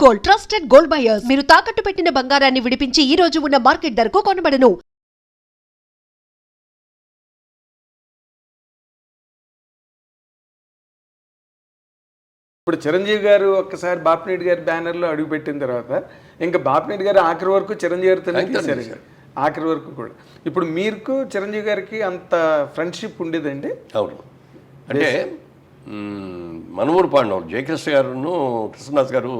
Gold, trusted gold buyers. మీరు తాకట్టు పెట్టిన బంగారాన్ని విడిపించి ఈ రోజు ఉన్న మార్కెట్ ధరకు కొనబడను. ఇప్పుడు చిరంజీవి గారు ఒక్కసారి బాపినేటి గారి బ్యానర్లో అడుగుపెట్టిన తర్వాత ఇంకా బాపినేటి గారు ఆఖరి వరకు చిరంజీవి గారితోనే తీశారు ఇంకా. ఆఖరి వరకు కూడా. ఇప్పుడు మీకు చిరంజీవి గారికి అంత ఫ్రెండ్షిప్ ఉండేదండి? అవును. అంటే మనమూరు పాండవులు జయకృష్ణ గారును కృష్ణదాస్ గారు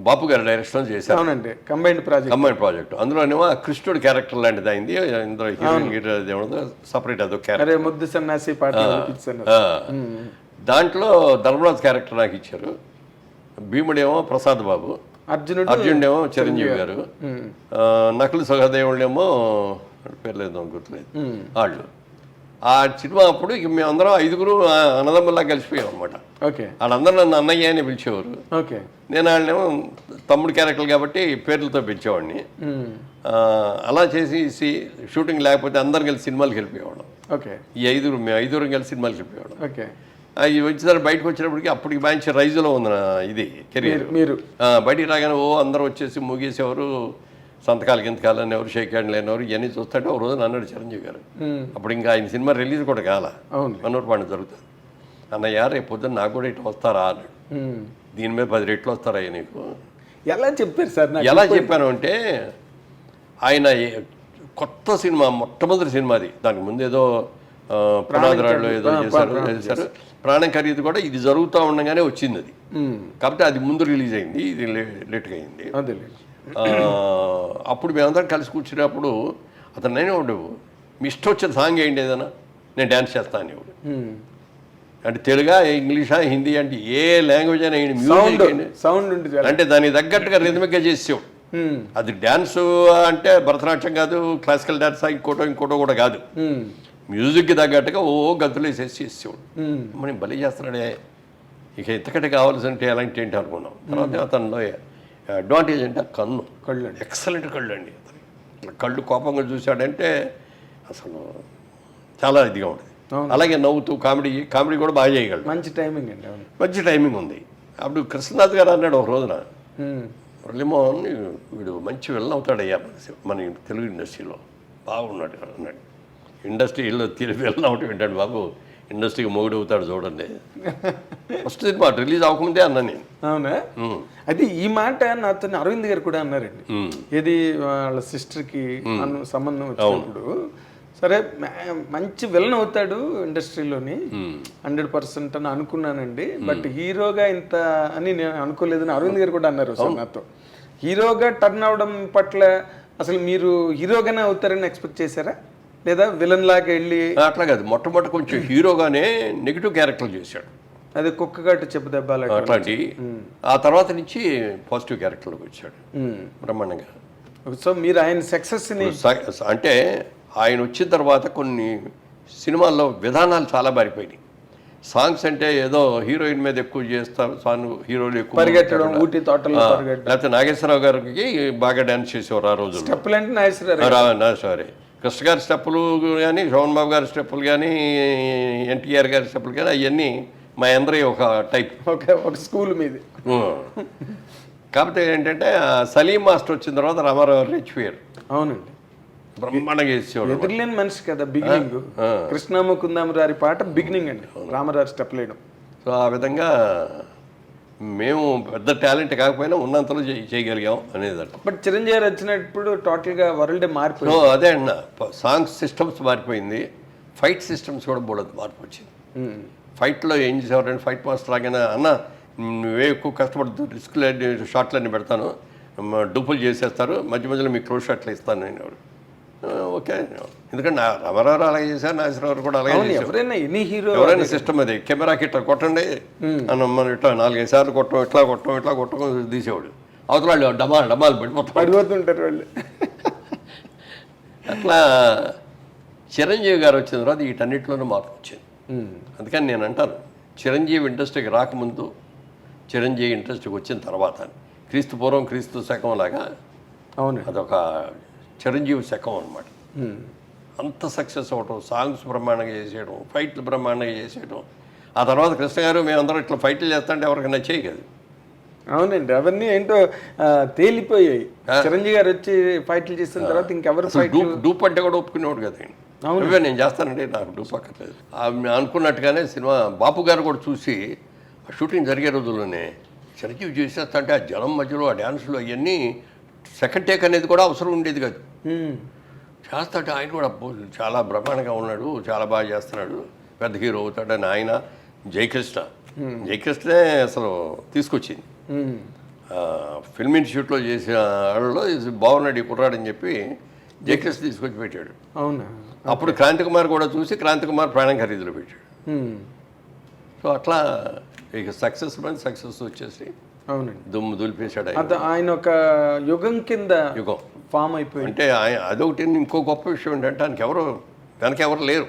బాపు గారు డైరెక్షన్ చేశారు. అవునండి, కంబైన్డ్ ప్రాజెక్ట్. అందులోనేమో కృష్ణుడు క్యారెక్టర్ లాంటిది అయింది. ఇందులో హీరోయిన్ సపరేట్ అదో క్యారెక్టర్, ముద్దు సన్నాసి పాట. దాంట్లో ధర్మరాజు క్యారెక్టర్ నాకు ఇచ్చారు. భీముడేమో ప్రసాద్ బాబు, అర్జునుడేమో చిరంజీవి గారు, నకులు సహదేవుడేమో పేరు లేదు గుర్తులేదు వాళ్ళు. ఆ సినిమా అప్పుడు ఇక మేమందరం 5 అన్నదమ్ముల్లా కలిసిపోయాం అనమాట. వాళ్ళందరూ నన్ను అన్నయ్య అని పిలిచేవారు. నేను వాళ్ళేమో తమ్ముడు క్యారెక్టర్ కాబట్టి పేర్లతో పిలిచేవాడిని. అలా చేసి షూటింగ్ లేకపోతే అందరం కలిసి సినిమాలకు వెళ్ళిపోయేవాళ్ళం. మేము 5 కలిసి సినిమాలకు వెళ్ళిపోయేవాళ్ళం. అవి వచ్చేసరి బయటకు వచ్చినప్పటికి అప్పటికి మంచి రైజులో ఉంది నా ఇది కెరీర్. మీరు బయటికి రాగానే అందరూ వచ్చేసి ముగేసేవారు, సంతకాలు గింతకాలు అనేవారు, షేక్ హ్యాండ్ లేనివారు. ఇవన్నీ చూస్తుంటే ఒక రోజు అన్నాడు చిరంజీవి గారు. అప్పుడు ఇంకా ఆయన సినిమా రిలీజ్ కూడా కాల, మనూరు పాండ జరుగుతుంది. అన్నయ్య రేపు పొద్దున్న నాకు కూడా ఇట్లా వస్తారా అన్నాడు. దీని మీద 10 రెట్లు వస్తారా నీకు? ఎలా చెప్పారు సార్? ఎలా చెప్పాను అంటే, ఆయన కొత్త సినిమా, మొట్టమొదటి సినిమా అది. దానికి ముందు ఏదో పునాదిరాళ్ళు ఏదో చేశారు. ప్రాణం ఖరీదు కూడా ఇది జరుగుతూ ఉండగానే వచ్చింది అది. కాబట్టి అది ముందు రిలీజ్ అయింది, ఇది లేట్గా అయింది. అప్పుడు మేమందరం కలిసి కూర్చున్నప్పుడు అతను నేనే ఉండవు, మీ ఇష్టం వచ్చిన సాంగ్ ఏంటి ఏదైనా, నేను డ్యాన్స్ చేస్తాను ఇవ్వడు. అంటే తెలుగా, ఇంగ్లీషా, హిందీ అంటే ఏ లాంగ్వేజ్ అయినా మ్యూజిక్ సౌండ్ అంటే దానికి తగ్గట్టుగా రిథమిక్గా చేసేవాడు. అది డ్యాన్స్ అంటే భరతనాట్యం కాదు, క్లాసికల్ డ్యాన్స్ ఇంకోటో కూడా కాదు. మ్యూజిక్కి తగ్గట్టుగా గంతులు వేసేసి చేసేవాడు. మనం బలి చేస్తున్నాడే, ఇక ఎంతకంటే కావాల్సి అంటే ఎలాంటి ఏంటి అనుకున్నాం. తర్వాత అతనిలో అడ్వాంటేజ్ అంటే కళ్ళు అండి, ఎక్సలెంట్ కళ్ళు అండి. అతని కళ్ళు కోపంగా చూశాడంటే అసలు చాలా ఇదిగా ఉంటుంది. అలాగే నవ్వుతూ కామెడీ కూడా బాగా చేయగలడు. మంచి టైమింగ్ అండి. మంచి టైమింగ్ ఉంది. అప్పుడు కృష్ణనాథ్ గారు అన్నాడు ఒక రోజున, మురళీమోహన్ వీడు మంచి విలన్ అవుతాడయ్యా మన తెలుగు ఇండస్ట్రీలో, బాగున్నాడు అన్నాడు. ఇండస్ట్రీలో విలన్ అవటం ఏంటాడు బాబు, ఇండస్ట్రీకి మొగుడు అవుతాడు చూడండి. ఫస్ట్ సినిమా రిలీజ్ అవ్వకముందే అన్నా నేను. అవునా? అయితే ఈ మాట నాతో అరవింద్ గారు కూడా అన్నారండి. ఏది వాళ్ళ సిస్టర్కి సంబంధం వచ్చినప్పుడు, సరే మంచి విలన్ అవుతాడు ఇండస్ట్రీలోని 100% అని అనుకున్నానండి, బట్ హీరోగా ఇంత అని నేను అనుకోలేదని అరవింద్ గారు కూడా అన్నారు సార్ నాతో. హీరోగా టర్న్ అవడం పట్ల అసలు మీరు హీరోగానే అవుతారని ఎక్స్పెక్ట్ చేశారా, లేదా విలన్ లాగా వెళ్ళి? అట్లా కాదు, మొట్టమొదటి కొంచెం హీరోగానే నెగిటివ్ క్యారెక్టర్ చేశాడు. అది కుక్కగట్టు చెప్పు దెబ్బలు అట్లాంటి. ఆ తర్వాత నుంచి పాజిటివ్ క్యారెక్టర్లోకి వచ్చాడు బ్రహ్మాండంగా. సో మీరు ఆయన సక్సెస్ని అంటే ఆయన వచ్చిన తర్వాత కొన్ని సినిమాల్లో విధానాలు చాలా మారిపోయినాయి. సాంగ్స్ అంటే ఏదో హీరోయిన్ మీద ఎక్కువ చేస్తారు, సాంగ్ హీరోలు ఎక్కువ పరిగెట్టడం, ఊటీ తోటలో లేకపోతే నాగేశ్వరరావు గారికి బాగా డ్యాన్స్ చేసేవారు ఆ రోజు. స్టెప్పులు అంటే నాగేశ్వరరావు, కృష్ణ గారి స్టెప్పులు కానీ, శోభన్ బాబు గారి స్టెప్పులు కానీ, ఎన్టీఆర్ గారి స్టెప్పులు కానీ, అవన్నీ మా అందరి ఒక టైప్, ఒక స్కూల్ మీద. కాకపోతే ఏంటంటే సలీం మాస్టర్ వచ్చిన తర్వాత రామారావు గారు రెచ్చిపోయారు. అవునండి, బ్రహ్మాండంగా చేసేవాడు. ఎదురులేని మనిషి కదా బిగినింగ్. కృష్ణామ కుందామరారి పాట బిగినింగ్ అండి, రామారావు స్టెప్ లేయడం. సో ఆ విధంగా మేము పెద్ద టాలెంట్ కాకపోయినా ఉన్నంతలో చేయగలిగాం అనేది. బట్ చిరంజీవి వచ్చినప్పుడు టోటల్గా వరల్డ్ మారిపోయింది. అదే అన్న, సాంగ్ సిస్టమ్స్ మారిపోయింది, ఫైట్ సిస్టమ్స్ కూడా బోడదు మార్పు వచ్చింది. ఫైట్లో ఏం చేసేవారంటే, ఫైట్ మాస్టర్ లాగానే అన్న నువ్వే ఎక్కువ కష్టపడుతూ రిస్క్లన్నీ షాట్లన్నీ పెడతాను, డూపులు చేసేస్తారు, మధ్య మధ్యలో మీకు క్లోజ్ షాట్లు ఇస్తాను నేను. ఎవరు ఓకే, ఎందుకంటే రామారావు అలాగే చేశారు, నాగేశ్వరరావు కూడా అలాగే చేశారు. ఎవరైనా సిస్టమ్ అది, కెమెరాకి ఇట్లా కొట్టండి అని మనం ఇట్లా 4-5 సార్లు ఇట్లా కొట్టడం తీసేవాడు. అవతల వాళ్ళు డమాలు పడిపోతుంటారు వాళ్ళు. అట్లా చిరంజీవి గారు వచ్చిన తర్వాత వీటన్నిటిలోనూ మార్పు వచ్చింది. అందుకని నేను అంటాను, చిరంజీవి ఇండస్ట్రీకి రాకముందు, చిరంజీవి ఇండస్ట్రీకి వచ్చిన తర్వాత, క్రీస్తు పూర్వం క్రీస్తు శకం లాగా అవును అదొక చిరంజీవి శకం అనమాట. అంత సక్సెస్ అవ్వటం, సాంగ్స్ బ్రహ్మాండంగా చేసేయడం, ఫైట్లు బ్రహ్మాండంగా చేసేయడం. ఆ తర్వాత కృష్ణ గారు మేమందరం ఇట్లా ఫైట్లు చేస్తుంటే ఎవరికి నచ్చేవి కాదు. అవునండి, అవన్నీ ఏంటో తేలిపోయాయి. చిరంజీవి గారు వచ్చి ఫైట్లు చేసిన తర్వాత ఇంకెవరు ఫైట్ డూప్ అంటే కూడా ఒప్పుకునేవాడు కదా. నువ్వే నేను చేస్తానండి, నాకు డూప్ అక్కర్లేదు అనుకున్నట్టుగానే సినిమా బాపు గారు కూడా చూసి షూటింగ్ జరిగే రోజుల్లోనే చిరంజీవి చేసేస్తంటే ఆ జనం మధ్యలో ఆ డ్యాన్సులు అవన్నీ సెకండ్ టేక్ అనేది కూడా అవసరం ఉండేది కాదు. చేస్తాడు ఆయన కూడా చాలా బ్రహ్మాండంగా ఉన్నాడు, చాలా బాగా చేస్తున్నాడు, పెద్ద హీరో అవుతాడని ఆయన జయకృష్ణే అసలు తీసుకొచ్చింది. ఫిల్మ్ ఇన్స్టిట్యూట్లో చేసిన వాళ్ళలో బాగున్నాడు ఈ కుర్రాడని చెప్పి జయకృష్ణ తీసుకొచ్చి పెట్టాడు. అవునా? అప్పుడు క్రాంతి కుమార్ కూడా చూసి క్రాంతి కుమార్ ప్రాణం ఖరీదులో పెట్టాడు. సో అట్లా ఇక సక్సెస్ వచ్చేసి అవునండి దుమ్ము దులిపేశాడు. ఆయన ఒక యుగం కింద ఫామ్ అయిపోయి అంటే అదొకటి. ఇంకో గొప్ప విషయం ఏంటంటే వెనకెవరు లేరు,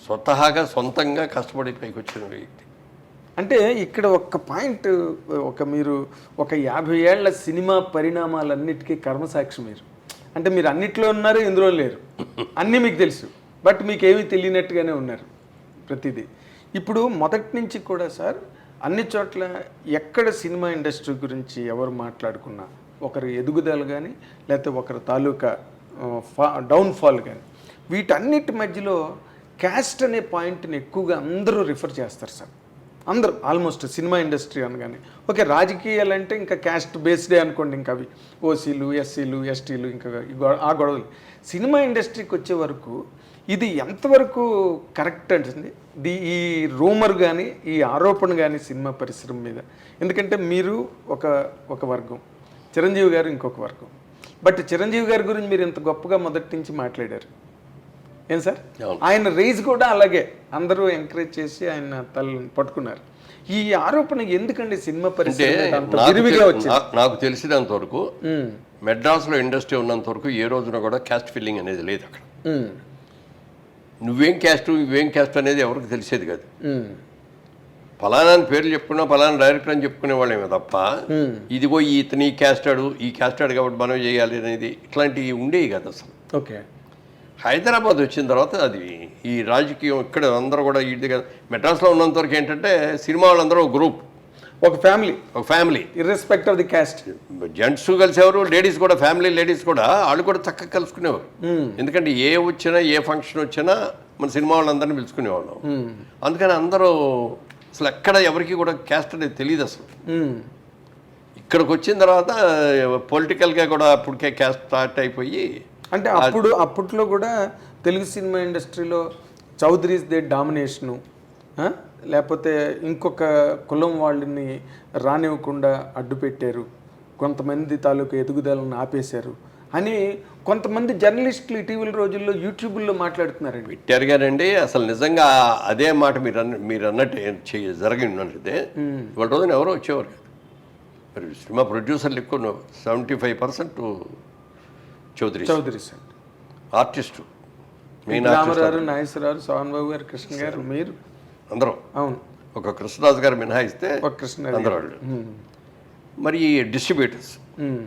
స్వతహాగా సొంతంగా కష్టపడి పైకి వచ్చిన వ్యక్తి. అంటే ఇక్కడ ఒక పాయింట్, మీరు ఒక 50 ఏళ్ల సినిమా పరిణామాలన్నిటికీ కర్మసాక్షి మీరు. అంటే మీరు అన్నిట్లో ఉన్నారు, ఇందులో లేరు, అన్నీ మీకు తెలుసు, బట్ మీకు ఏమీ తెలియనట్టుగానే ఉన్నారు ప్రతిదీ. ఇప్పుడు మొదటి నుంచి కూడా సార్ అన్ని చోట్ల ఎక్కడ సినిమా ఇండస్ట్రీ గురించి ఎవరు మాట్లాడుకున్నా ఒకరి ఎదుగుదల కానీ లేకపోతే ఒకరి తాలూకా డౌన్ఫాల్ కానీ వీటన్నిటి మధ్యలో క్యాస్ట్ అనే పాయింట్ని ఎక్కువగా అందరూ రిఫర్ చేస్తారు సార్. అందరూ ఆల్మోస్ట్ సినిమా ఇండస్ట్రీ అనగానే ఓకే, రాజకీయాలు అంటే ఇంకా క్యాస్ట్ బేస్డే అనుకోండి, ఇంకా అవి ఓసీలు ఎస్సీలు ఎస్టీలు ఇంకా ఆ గొడవలు. సినిమా ఇండస్ట్రీకి వచ్చే వరకు ఇది ఎంతవరకు కరెక్ట్ అంటుంది ఈ రూమర్ కానీ ఈ ఆరోపణ కానీ సినిమా పరిశ్రమ మీద? ఎందుకంటే మీరు ఒక వర్గం, చిరంజీవి గారు ఇంకొక వర్గం. బట్ చిరంజీవి గారి గురించి మీరు ఇంత గొప్పగా మొదటి నుంచి మాట్లాడారు ఏం సార్? ఆయన రేజ్ కూడా అలాగే అందరూ ఎంకరేజ్ చేసి ఆయన తలని పట్టుకున్నారు. ఈ ఆరోపణ ఎందుకండి సినిమా పరిశ్రమ? నాకు తెలిసినంత వరకు మెడ్రాస్లో ఇండస్ట్రీ ఉన్నంత వరకు ఏ రోజున కూడా క్యాస్ట్ ఫిల్లింగ్ అనేది లేదు అక్కడ. నువ్వేం క్యాస్ట్ అనేది ఎవరికి తెలిసేది కాదు. ఫలానా పేర్లు చెప్పుకున్నా ఫలానా డైరెక్టర్ అని చెప్పుకునే వాళ్ళేమో తప్ప ఇదిగో ఇతని ఈ క్యాస్ట్ ఆడు కాబట్టి మనం చేయాలి అనేది ఇట్లాంటివి ఉండేవి కదా అసలు. ఓకే, హైదరాబాద్ వచ్చిన తర్వాత అది ఈ రాజకీయం ఇక్కడ అందరూ కూడా ఇది కదా. మెడ్రాస్లో ఉన్నంత వరకు ఏంటంటే సినిమా వాళ్ళందరూ ఒక గ్రూప్, ఒక family irrespective of the caste. Gents కలిసేవారు, లేడీస్ కూడా, ఫ్యామిలీ లేడీస్ కూడా వాళ్ళు కూడా చక్కగా కలుసుకునేవారు. ఎందుకంటే ఏ వచ్చినా ఏ ఫంక్షన్ వచ్చినా మన సినిమా వాళ్ళందరినీ పిలుచుకునేవాళ్ళం. అందుకని అందరూ అసలు ఎక్కడ ఎవరికి కూడా క్యాస్ట్ అనేది తెలియదు అసలు. ఇక్కడికి వచ్చిన తర్వాత పొలిటికల్గా కూడా అప్పటికే క్యాస్ట్ స్టార్ట్ అయిపోయి, అంటే అప్పట్లో కూడా తెలుగు సినిమా ఇండస్ట్రీలో చౌదరీస్ దే డామినేషను, లేకపోతే ఇంకొక కులం వాళ్ళని రానివ్వకుండా అడ్డు పెట్టారు, కొంతమంది తాలూకు ఎదుగుదలను ఆపేశారు అని కొంతమంది జర్నలిస్టులు ఇటీవల రోజుల్లో యూట్యూబ్లో మాట్లాడుతున్నారండి. పెట్టారు గారండి. అసలు నిజంగా అదే మాట మీరు అన్నట్టు జరిగి ఉన్నట్లయితే ఇవాళ రోజున ఎవరో వచ్చేవారు కాదు. మరి సినిమా ప్రొడ్యూసర్లు ఎక్కువ 75% చౌదరీస్ ఆర్టిస్టు, మెయిన్ రామారావు, నాగేశ్వరరావు, సోహన్ బాబు గారు, కృష్ణ గారు, మీరు అందరూ. అవును, ఒక కృష్ణరాజు గారు మినహాయిస్తే అందరూ వాళ్ళు. మరి డిస్ట్రిబ్యూటర్స్,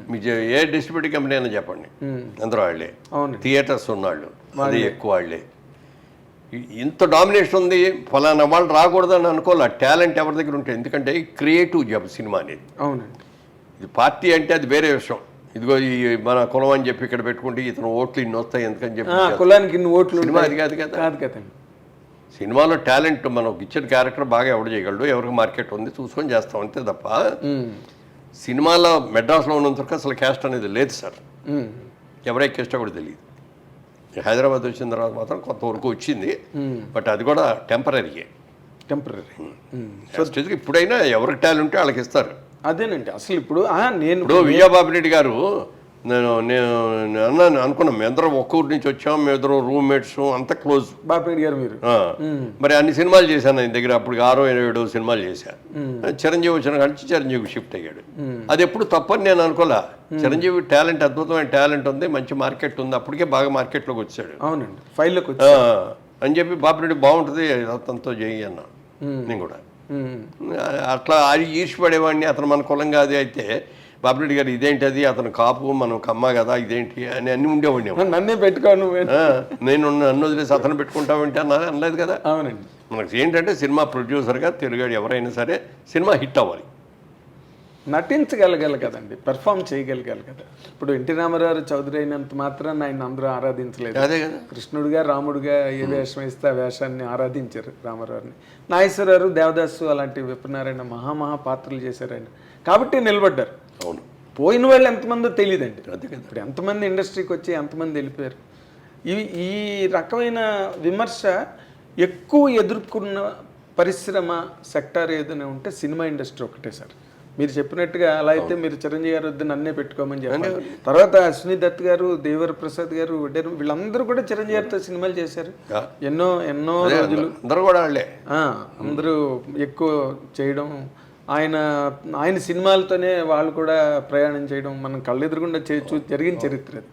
మీ ఏ డిస్ట్రిబ్యూటర్ కంపెనీ అయినా చెప్పండి, అందరూ వాళ్ళే. థియేటర్స్ ఉన్నవాళ్ళు అది ఎక్కువ వాళ్ళే. ఇంత డామినేషన్ ఉంది, ఫలానా వాళ్ళు రాకూడదని అనుకోవాలి. టాలెంట్ ఎవరి దగ్గర ఉంటుంది, ఎందుకంటే క్రియేటివ్ జాబ్ సినిమా అనేది. అవునండి, ఇది పార్టీ అంటే అది వేరే విషయం. ఇదిగో ఈ మన కులం అని చెప్పి ఇక్కడ పెట్టుకుంటే ఇతను ఓట్లు ఇన్ని వస్తాయి ఎందుకని చెప్పి కులానికి ఇన్ని ఓట్లు, సినిమా అది కాదు కదా. సినిమాలో టాలెంట్ మనకు ఇచ్చిన క్యారెక్టర్ బాగా ఎవడు చేయగలడు, ఎవరికి మార్కెట్ ఉంది చూసుకొని చేస్తాం అంతే తప్ప సినిమాలో మెడ్రాస్లో ఉన్నంతవరకు అసలు క్యాస్ట్ అనేది లేదు సార్. ఎవరై క్యాస్ట్ కూడా తెలియదు. హైదరాబాద్ వచ్చిన తర్వాత మాత్రం కొంతవరకు వచ్చింది, బట్ అది కూడా టెంపరీ. ఇప్పుడైనా ఎవరికి టాలెంట్ ఉంటే వాళ్ళకి ఇస్తారు. అదేనండి అసలు ఇప్పుడు విజయబాబు రెడ్డి గారు నేను అన్నాను అనుకున్నాం, మేమిద్దరం ఒక్క ఊరి నుంచి వచ్చాం, మేమిద్దరం రూమ్మేట్స్, అంత క్లోజ్. బాపిరెడ్డి గారు మీరు మరి అన్ని సినిమాలు చేశాను ఆయన దగ్గర. అప్పుడు 6-7 సినిమాలు చేశాను. చిరంజీవి వచ్చిన కానీ చిరంజీవి షిఫ్ట్ అయ్యాడు. అది ఎప్పుడు తప్పని నేను అనుకోలే. చిరంజీవి టాలెంట్, అద్భుతమైన టాలెంట్ ఉంది, మంచి మార్కెట్ ఉంది, అప్పటికే బాగా మార్కెట్లోకి వచ్చాడు. అవునండి, ఫైల్లోకి అని చెప్పి బాపిరెడ్డి బాగుంటుంది అతనితో చేయి అన్నా. నేను కూడా అట్లా అది ఈర్ష్పడేవాడిని. అతను మన కులం కాదు అయితే బాపిరెడ్డి గారు ఇదేంటి అది, అతను కాపు మనం కమ్మ కదా ఇదేంటి అని అన్ని ఉండేవాడిని. నన్నే పెట్టుకోను, నేను నన్ను వదిలేసి అతను పెట్టుకుంటామంటే అనలేదు కదా. అవునండి, మనకు ఏంటంటే సినిమా ప్రొడ్యూసర్గా తెలుగాడు ఎవరైనా సరే సినిమా హిట్ అవ్వాలి. నటించగలగాలి కదండి, పెర్ఫామ్ చేయగలగాలి కదా. ఇప్పుడు ఎన్టీ రామారావు చౌదరి అయినంత మాత్రాన్ని ఆయన అందరూ ఆరాధించలేదు. అదే కదా. కృష్ణుడిగా రాముడిగా ఏ వేషం ఇస్తే ఆ వేషాన్ని ఆరాధించారు రామారావుని. నాగేశ్వరరావు, దేవదాసు అలాంటి విప్రనారాయణ మహా పాత్రలు చేశారు ఆయన, కాబట్టి నిలబడ్డారు. అవును, పోయిన వాళ్ళు ఎంతమందో తెలియదండి. అదే కదా. ఇప్పుడు ఎంతమంది ఇండస్ట్రీకి వచ్చి ఎంతమంది వెళ్ళిపోయారు. ఈ రకమైన విమర్శ ఎక్కువ ఎదుర్కొన్న పరిశ్రమ సెక్టార్ ఏదైనా ఉంటే సినిమా ఇండస్ట్రీ ఒకటే సార్. మీరు చెప్పినట్టుగా అలా అయితే మీరు చిరంజీవి గారు వద్ద నన్నే పెట్టుకోమని చెప్పారు. తర్వాత అశ్విని దత్ గారు, దేవర ప్రసాద్ గారు, వీళ్ళందరూ కూడా చిరంజీవి గారితో సినిమాలు చేశారు. ఎన్నో రోజులు అందరూ కూడా వాళ్ళే, అందరూ ఎక్కువ చేయడం, ఆయన సినిమాలతోనే వాళ్ళు కూడా ప్రయాణం చేయడం మనం కళ్ళెదురుగుండా జరిగిన చరిత్ర అది.